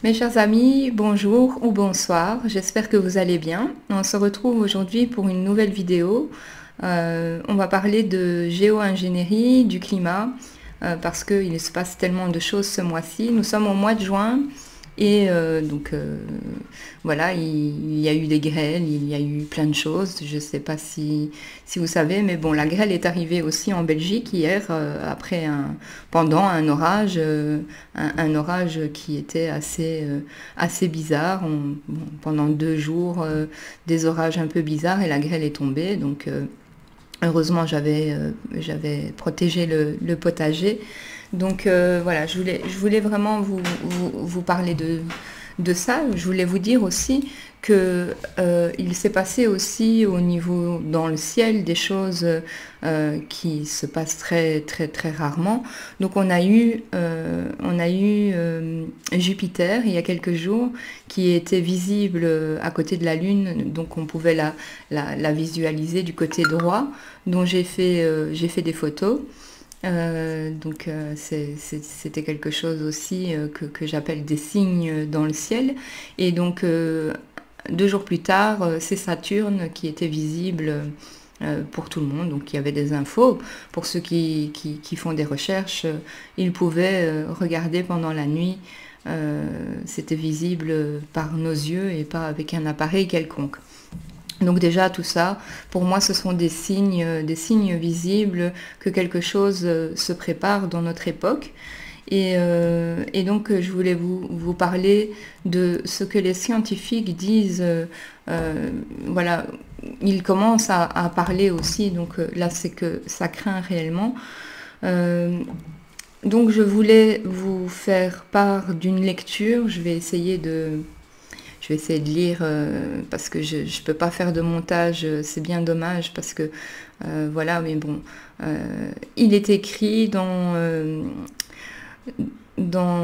Mes chers amis, bonjour ou bonsoir, j'espère que vous allez bien. On se retrouve aujourd'hui pour une nouvelle vidéo. On va parler de géo-ingénierie, du climat, parce qu'il se passe tellement de choses ce mois-ci. Nous sommes au mois de juin et voilà, il y a eu des grêles, il y a eu plein de choses. Je ne sais pas si vous savez, mais bon, la grêle est arrivée aussi en Belgique hier, pendant un orage, un orage qui était assez bizarre. Pendant 2 jours, des orages un peu bizarres et la grêle est tombée. Donc, heureusement, j'avais protégé le potager. Donc voilà, je voulais vraiment vous parler de ça. Je voulais vous dire aussi que il s'est passé aussi au niveau dans le ciel des choses qui se passent très très très rarement. Donc on a eu Jupiter il y a quelques jours qui était visible à côté de la Lune, donc on pouvait la visualiser du côté droit, dont j'ai fait des photos. C'était quelque chose aussi que j'appelle des signes dans le ciel. Et donc 2 jours plus tard, c'est Saturne qui était visible pour tout le monde. Donc il y avait des infos. Pour ceux qui font des recherches, ils pouvaient regarder pendant la nuit. C'était visible par nos yeux et pas avec un appareil quelconque. Donc déjà tout ça, pour moi ce sont des signes visibles que quelque chose se prépare dans notre époque. Et donc je voulais vous parler de ce que les scientifiques disent. Voilà, ils commencent à parler aussi, donc là c'est que ça craint réellement. Donc je voulais vous faire part d'une lecture. Je vais essayer de lire parce que je ne peux pas faire de montage, c'est bien dommage parce que voilà, mais bon, il est écrit dans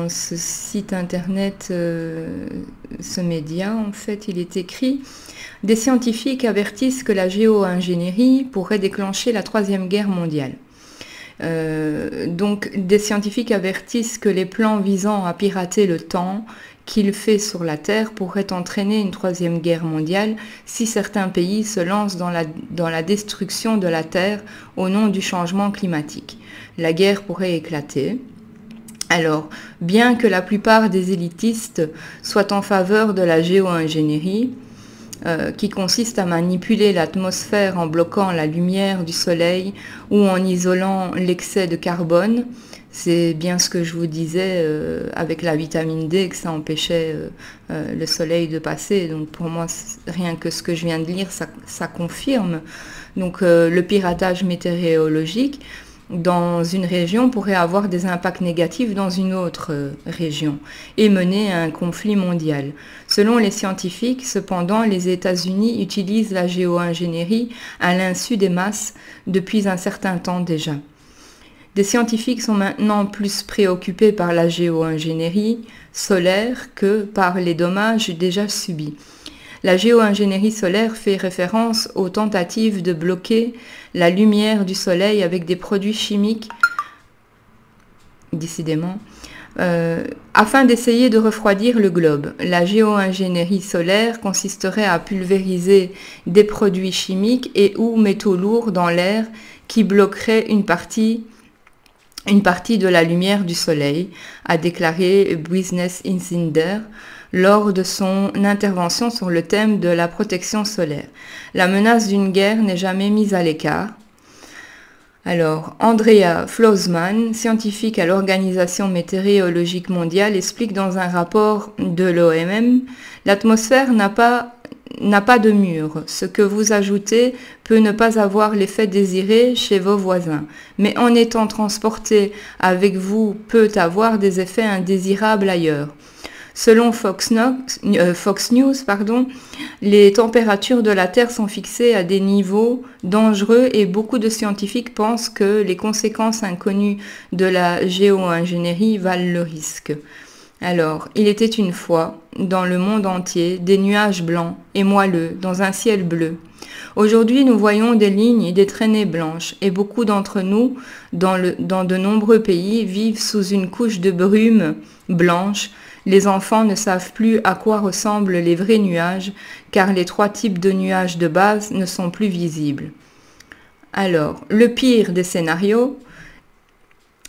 ce site internet, ce média, en fait, il est écrit: des scientifiques avertissent que la géo-ingénierie pourrait déclencher la 3e guerre mondiale. Donc des scientifiques avertissent que les plans visant à pirater le temps qu'il fait sur la Terre pourraient entraîner une 3e guerre mondiale si certains pays se lancent dans la destruction de la Terre au nom du changement climatique. La guerre pourrait éclater. Alors, bien que la plupart des élitistes soient en faveur de la géo-ingénierie, qui consiste à manipuler l'atmosphère en bloquant la lumière du soleil ou en isolant l'excès de carbone. C'est bien ce que je vous disais avec la vitamine D, que ça empêchait le soleil de passer. Donc pour moi, rien que ce que je viens de lire, ça confirme. Donc le piratage météorologique dans une région pourrait avoir des impacts négatifs dans une autre région et mener à un conflit mondial. Selon les scientifiques, cependant, les États-Unis utilisent la géo-ingénierie à l'insu des masses depuis un certain temps déjà. Des scientifiques sont maintenant plus préoccupés par la géo-ingénierie solaire que par les dommages déjà subis. La géo-ingénierie solaire fait référence aux tentatives de bloquer la lumière du soleil avec des produits chimiques, décidément, afin d'essayer de refroidir le globe. La géo-ingénierie solaire consisterait à pulvériser des produits chimiques et ou métaux lourds dans l'air qui bloqueraient une partie de la lumière du soleil, a déclaré Business Insider lors de son intervention sur le thème de la protection solaire. La menace d'une guerre n'est jamais mise à l'écart. Alors, Andrea Flossmann, scientifique à l'Organisation météorologique mondiale, explique dans un rapport de l'OMM: l'atmosphère n'a pas de mur. Ce que vous ajoutez peut ne pas avoir l'effet désiré chez vos voisins, mais en étant transporté avec vous peut avoir des effets indésirables ailleurs. Selon Fox News, les températures de la Terre sont fixées à des niveaux dangereux et beaucoup de scientifiques pensent que les conséquences inconnues de la géo-ingénierie valent le risque. Alors, il était une fois, dans le monde entier, des nuages blancs et moelleux dans un ciel bleu. Aujourd'hui, nous voyons des lignes et des traînées blanches, et beaucoup d'entre nous, dans de nombreux pays, vivent sous une couche de brume blanche, Les enfants ne savent plus à quoi ressemblent les vrais nuages, car les 3 types de nuages de base ne sont plus visibles. Alors, le pire des scénarios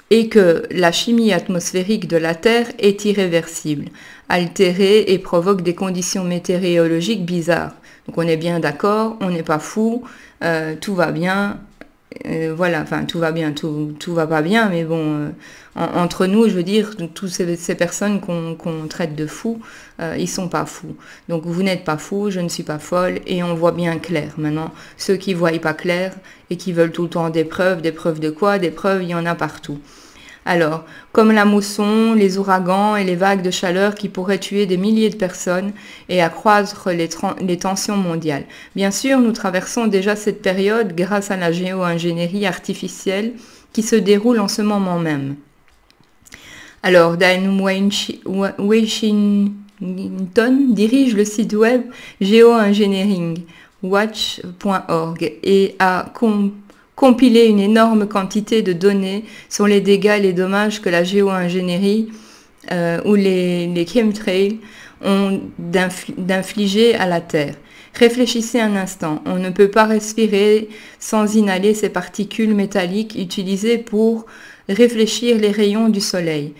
est que la chimie atmosphérique de la Terre est irréversible, altérée et provoque des conditions météorologiques bizarres. Donc on est bien d'accord, on n'est pas fou, tout va bien, voilà, enfin tout va bien, tout va pas bien, mais bon, entre nous, je veux dire, toutes ces personnes qu'on traite de fous, ils sont pas fous. Donc vous n'êtes pas fous, je ne suis pas folle, et on voit bien clair. Maintenant, ceux qui voient pas clair et qui veulent tout le temps des preuves de quoi? Des preuves, il y en a partout. Alors, comme la mousson, les ouragans et les vagues de chaleur qui pourraient tuer des milliers de personnes et accroître les tensions mondiales. Bien sûr, nous traversons déjà cette période grâce à la géo-ingénierie artificielle qui se déroule en ce moment même. Alors, Diane Washington dirige le site web geoengineeringwatch.org et a compiler une énorme quantité de données sur les dégâts et les dommages que la géo-ingénierie ou les chemtrails ont d'infliger à la Terre. Réfléchissez un instant, on ne peut pas respirer sans inhaler ces particules métalliques utilisées pour réfléchir les rayons du soleil.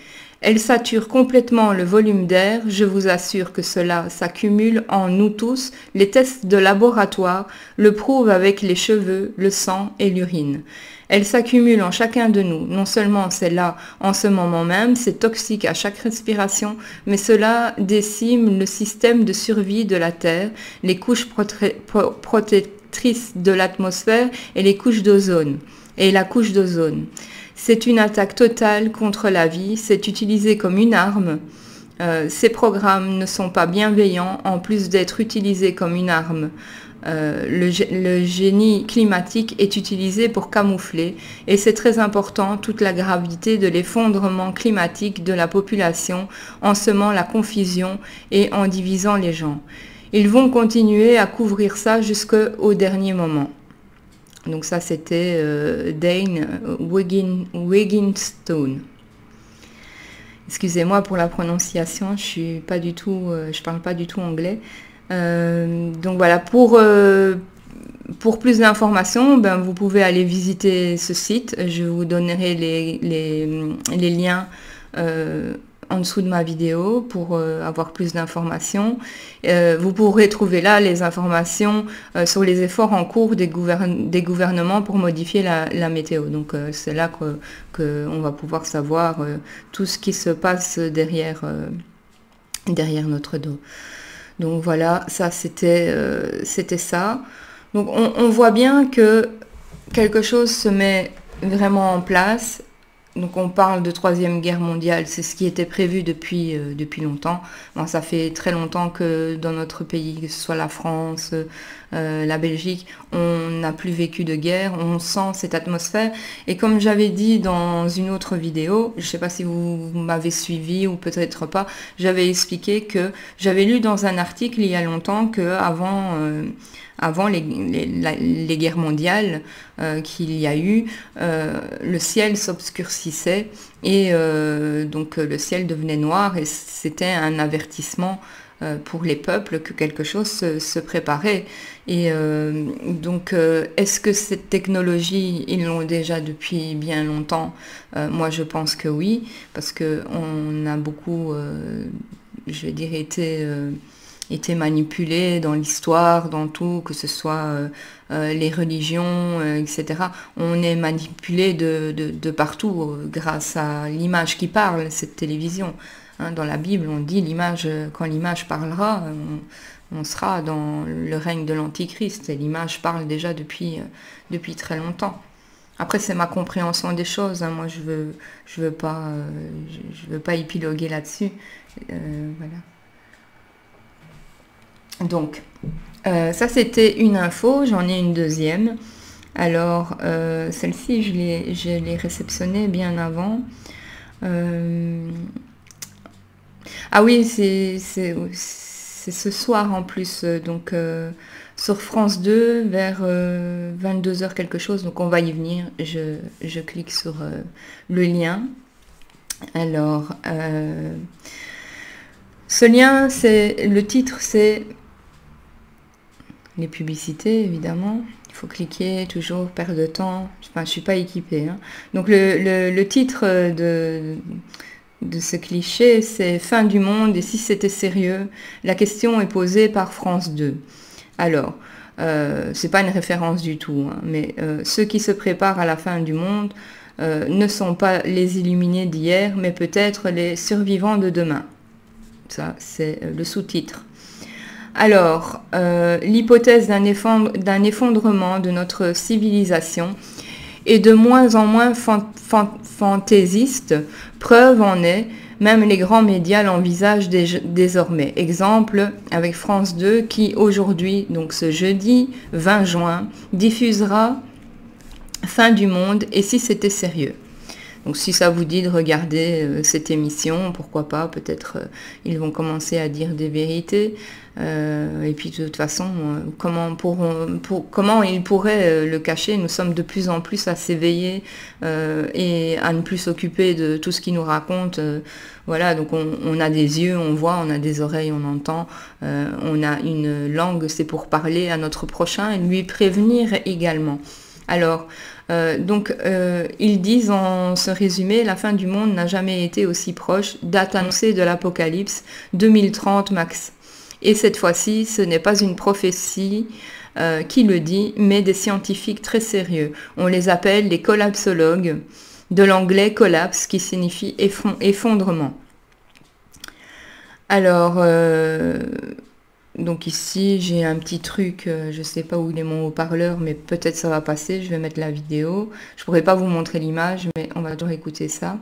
Elles saturent complètement le volume d'air, je vous assure que cela s'accumule en nous tous. Les tests de laboratoire le prouvent avec les cheveux, le sang et l'urine. Elles s'accumulent en chacun de nous. Non seulement c'est là en ce moment même, c'est toxique à chaque respiration, mais cela décime le système de survie de la Terre, les couches protectrices de l'atmosphère et les couches d'ozone. Et la couche d'ozone. C'est une attaque totale contre la vie, c'est utilisé comme une arme. Ces programmes ne sont pas bienveillants, en plus d'être utilisés comme une arme. Le génie climatique est utilisé pour camoufler, et c'est très important toute la gravité de l'effondrement climatique de la population en semant la confusion et en divisant les gens. Ils vont continuer à couvrir ça jusqu'au dernier moment. Donc ça, c'était Dane Wigginstone. Excusez-moi pour la prononciation, je parle pas du tout anglais. Donc voilà, pour plus d'informations, vous pouvez aller visiter ce site. Je vous donnerai les liens en dessous de ma vidéo pour avoir plus d'informations. Vous pourrez trouver là les informations sur les efforts en cours des gouvernements pour modifier la météo. Donc c'est là qu'on va pouvoir savoir tout ce qui se passe derrière notre dos. Donc voilà, ça c'était ça. Donc on voit bien que quelque chose se met vraiment en place. Donc on parle de Troisième Guerre mondiale, c'est ce qui était prévu depuis longtemps. Bon, ça fait très longtemps que dans notre pays, que ce soit la France, la Belgique, on n'a plus vécu de guerre, on sent cette atmosphère. Et comme j'avais dit dans une autre vidéo, je ne sais pas si vous m'avez suivi ou peut-être pas, j'avais expliqué que j'avais lu dans un article il y a longtemps qu'avant les guerres mondiales qu'il y a eu, le ciel s'obscurcissait et donc le ciel devenait noir et c'était un avertissement pour les peuples que quelque chose se préparait. Et donc est-ce que cette technologie, ils l'ont déjà depuis bien longtemps? Moi je pense que oui, parce qu'on a beaucoup, je vais dire, été manipulé dans l'histoire, dans tout, que ce soit les religions, etc. On est manipulé de partout grâce à l'image qui parle, cette télévision. Hein, dans la Bible, on dit l'image, quand l'image parlera, on sera dans le règne de l'Antichrist. Et l'image parle déjà depuis très longtemps. Après, c'est ma compréhension des choses. Hein. Moi, je veux pas épiloguer là-dessus. Voilà. Donc, ça c'était une info, j'en ai une deuxième. Alors, celle-ci, je l'ai réceptionnée bien avant. Ah oui, c'est ce soir en plus, donc sur France 2, vers 22h quelque chose, donc on va y venir. Je clique sur le lien. Alors... ce lien, le titre, c'est les publicités, évidemment. Il faut cliquer, toujours, perdre de temps. Enfin, je ne suis pas équipée. Hein. Donc, le titre de ce cliché, c'est « Fin du monde, et si c'était sérieux ?» La question est posée par France 2. Alors, c'est pas une référence du tout, hein, mais ceux qui se préparent à la fin du monde ne sont pas les illuminés d'hier, mais peut-être les survivants de demain. Ça, c'est le sous-titre. Alors, l'hypothèse d'un effondrement de notre civilisation est de moins en moins fantaisiste. Preuve en est, même les grands médias l'envisagent désormais. Exemple avec France 2 qui aujourd'hui, donc ce jeudi 20 juin, diffusera Fin du monde et si c'était sérieux. Donc si ça vous dit de regarder cette émission, pourquoi pas, peut-être ils vont commencer à dire des vérités. Et puis de toute façon, comment ils pourraient le cacher? Nous sommes de plus en plus à s'éveiller et à ne plus s'occuper de tout ce qu'ils nous racontent. Voilà, donc on a des yeux, on voit, on a des oreilles, on entend, on a une langue, c'est pour parler à notre prochain et lui prévenir également. Alors, ils disent en ce résumé, la fin du monde n'a jamais été aussi proche, date annoncée de l'apocalypse, 2030 max. Et cette fois-ci, ce n'est pas une prophétie qui le dit, mais des scientifiques très sérieux. On les appelle les collapsologues, de l'anglais collapse qui signifie effondrement. Alors, donc ici, j'ai un petit truc, je ne sais pas où il est mon haut-parleur, mais peut-être ça va passer, je vais mettre la vidéo. Je ne pourrais pas vous montrer l'image, mais on va toujours écouter ça.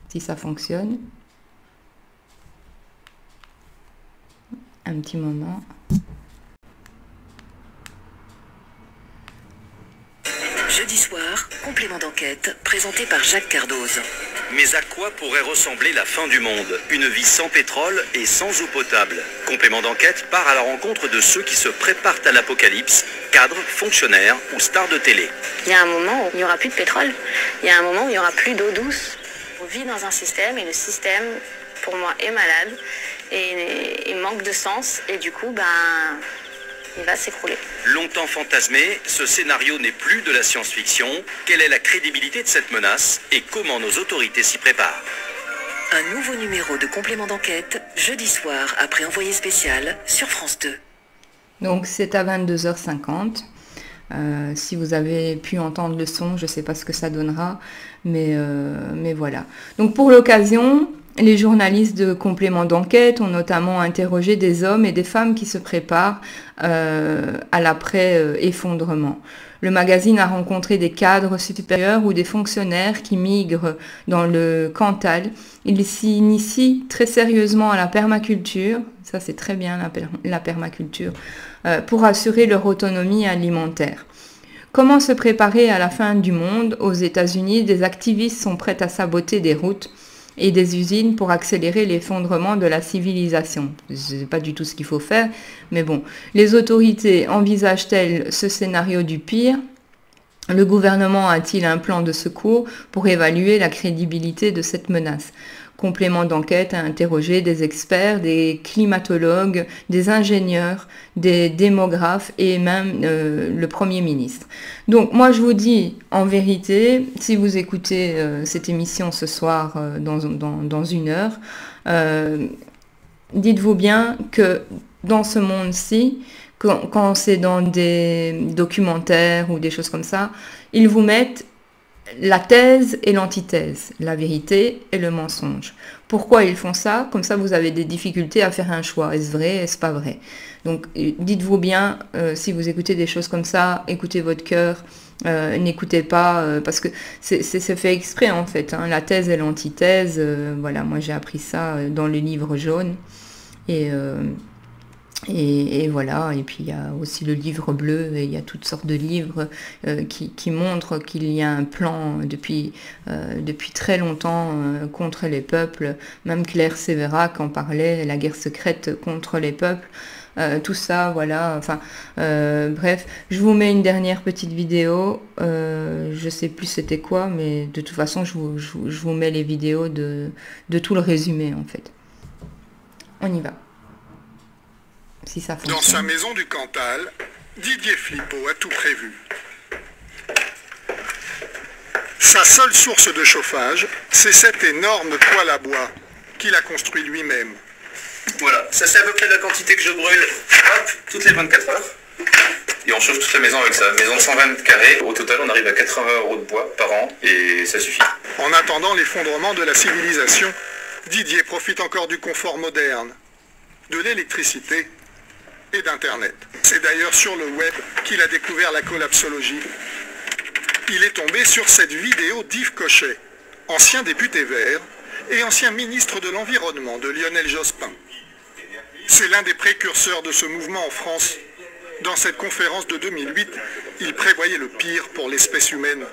Si ça fonctionne. Un petit moment. Jeudi soir, complément d'enquête, présenté par Jacques Cardoz. Mais à quoi pourrait ressembler la fin du monde? Une vie sans pétrole et sans eau potable. Complément d'enquête part à la rencontre de ceux qui se préparent à l'apocalypse, cadres, fonctionnaires ou stars de télé. Il y a un moment où il n'y aura plus de pétrole, il y a un moment où il n'y aura plus d'eau douce. On vit dans un système et le système, pour moi, est malade et manque de sens et du coup, il va s'écrouler. Longtemps fantasmé, ce scénario n'est plus de la science-fiction. Quelle est la crédibilité de cette menace et comment nos autorités s'y préparent? Un nouveau numéro de complément d'enquête, jeudi soir, après Envoyé spécial, sur France 2. Donc c'est à 22h50. Si vous avez pu entendre le son, je ne sais pas ce que ça donnera, mais voilà. Donc pour l'occasion, les journalistes de complément d'enquête ont notamment interrogé des hommes et des femmes qui se préparent à l'après-effondrement. Le magazine a rencontré des cadres supérieurs ou des fonctionnaires qui migrent dans le Cantal. Ils s'initient très sérieusement à la permaculture, ça c'est très bien la permaculture, pour assurer leur autonomie alimentaire. Comment se préparer à la fin du monde? Aux États-Unis, des activistes sont prêts à saboter des routes et des usines pour accélérer l'effondrement de la civilisation. Je ne sais pas du tout ce qu'il faut faire, mais bon. Les autorités envisagent-elles ce scénario du pire? Le gouvernement a-t-il un plan de secours pour évaluer la crédibilité de cette menace? Complément d'enquête a interrogé des experts, des climatologues, des ingénieurs, des démographes et même le Premier ministre. Donc moi je vous dis en vérité, si vous écoutez cette émission ce soir dans une heure, dites-vous bien que dans ce monde-ci, quand c'est dans des documentaires ou des choses comme ça, ils vous mettent la thèse et l'antithèse, la vérité et le mensonge. Pourquoi ils font ça? Comme ça, vous avez des difficultés à faire un choix. Est-ce vrai? Est-ce pas vrai? Donc, dites-vous bien, si vous écoutez des choses comme ça, écoutez votre cœur, n'écoutez pas, parce que c'est fait exprès en fait. Hein, la thèse et l'antithèse, voilà, moi j'ai appris ça dans le livre jaune. Et Et voilà, et puis il y a aussi le livre bleu, et il y a toutes sortes de livres qui montrent qu'il y a un plan depuis très longtemps contre les peuples. Même Claire Sévérac en parlait, la guerre secrète contre les peuples. Tout ça, voilà, enfin, bref, je vous mets une dernière petite vidéo, je sais plus c'était quoi, mais de toute façon, je vous mets les vidéos de tout le résumé, en fait. On y va. Si ça fonctionne. Dans sa maison du Cantal, Didier Flipot a tout prévu. Sa seule source de chauffage, c'est cet énorme poêle à bois qu'il a construit lui-même. Voilà, ça c'est à peu près la quantité que je brûle, hop, toutes les 24 heures. Et on chauffe toute la maison avec ça. Maison de 120 mètres carrés, au total on arrive à 80 € de bois par an et ça suffit. En attendant l'effondrement de la civilisation, Didier profite encore du confort moderne, de l'électricité et d'Internet. C'est d'ailleurs sur le web qu'il a découvert la collapsologie. Il est tombé sur cette vidéo d'Yves Cochet, ancien député vert et ancien ministre de l'Environnement de Lionel Jospin. C'est l'un des précurseurs de ce mouvement en France. Dans cette conférence de 2008, il prévoyait le pire pour l'espèce humaine.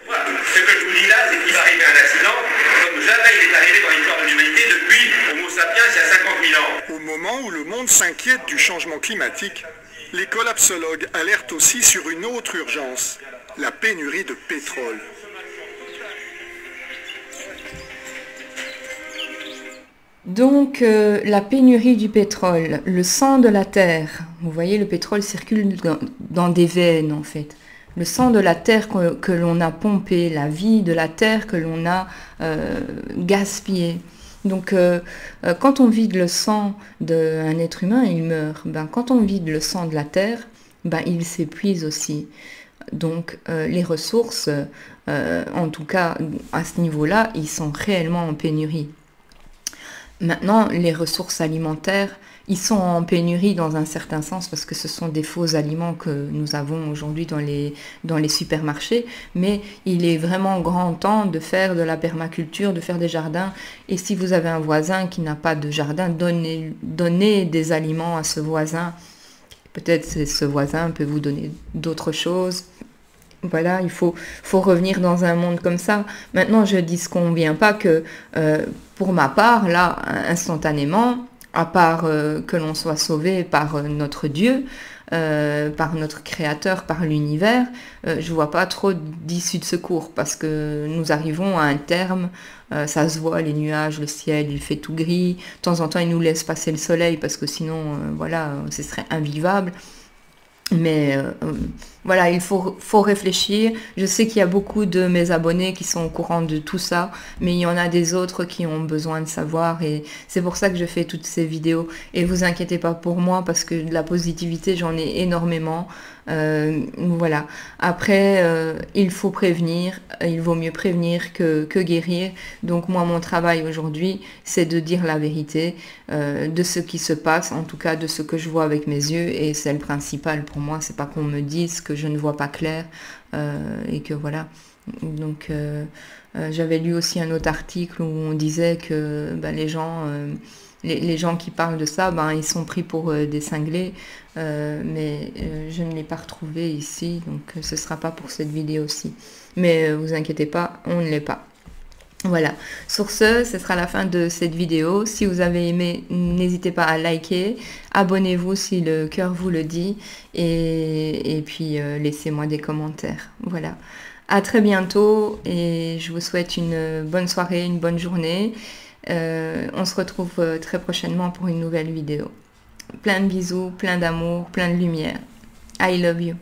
Voilà. Ce que je vous dis là, c'est qu'il va arriver un accident comme jamais il est arrivé dans l'histoire de l'humanité depuis Homo sapiens il y a 50 000 ans. Au moment où le monde s'inquiète du changement climatique, les collapsologues alertent aussi sur une autre urgence, la pénurie de pétrole. Donc, la pénurie du pétrole, le sang de la terre. Vous voyez, le pétrole circule dans des veines, en fait. Le sang de la terre que l'on a pompé, la vie de la terre que l'on a gaspillée. Donc, quand on vide le sang d'un être humain, il meurt. Ben, quand on vide le sang de la terre, ben, il s'épuise aussi. Donc, les ressources, en tout cas à ce niveau-là, ils sont réellement en pénurie. Maintenant, les ressources alimentaires, ils sont en pénurie dans un certain sens parce que ce sont des faux aliments que nous avons aujourd'hui dans les supermarchés, mais il est vraiment grand temps de faire de la permaculture, de faire des jardins. Et si vous avez un voisin qui n'a pas de jardin, donnez des aliments à ce voisin. Peut-être ce voisin peut vous donner d'autres choses. Voilà, il faut revenir dans un monde comme ça. Maintenant, je dis ce qu'on ne vient pas que, pour ma part, là, instantanément, à part que l'on soit sauvé par notre Dieu, par notre Créateur, par l'univers, je ne vois pas trop d'issue de secours parce que nous arrivons à un terme, ça se voit, les nuages, le ciel, il fait tout gris. De temps en temps, il nous laisse passer le soleil parce que sinon, voilà, ce serait invivable. Mais voilà, il faut réfléchir. Je sais qu'il y a beaucoup de mes abonnés qui sont au courant de tout ça, mais il y en a des autres qui ont besoin de savoir et c'est pour ça que je fais toutes ces vidéos. Et vous inquiétez pas pour moi parce que de la positivité, j'en ai énormément. Voilà. Après, il faut prévenir. Il vaut mieux prévenir que guérir. Donc moi, mon travail aujourd'hui, c'est de dire la vérité de ce qui se passe, en tout cas de ce que je vois avec mes yeux. Et c'est le principal pour moi. C'est pas qu'on me dise que je ne vois pas clair et que voilà. Donc j'avais lu aussi un autre article où on disait que les gens qui parlent de ça, ils sont pris pour des cinglés, mais je ne l'ai pas retrouvé ici, donc ce ne sera pas pour cette vidéo-ci. Mais vous inquiétez pas, on ne l'est pas. Voilà, sur ce sera la fin de cette vidéo. Si vous avez aimé, n'hésitez pas à liker, abonnez-vous si le cœur vous le dit, et puis laissez-moi des commentaires. Voilà, à très bientôt, et je vous souhaite une bonne soirée, une bonne journée. On se retrouve très prochainement pour une nouvelle vidéo. Plein de bisous, plein d'amour, plein de lumière. I love you.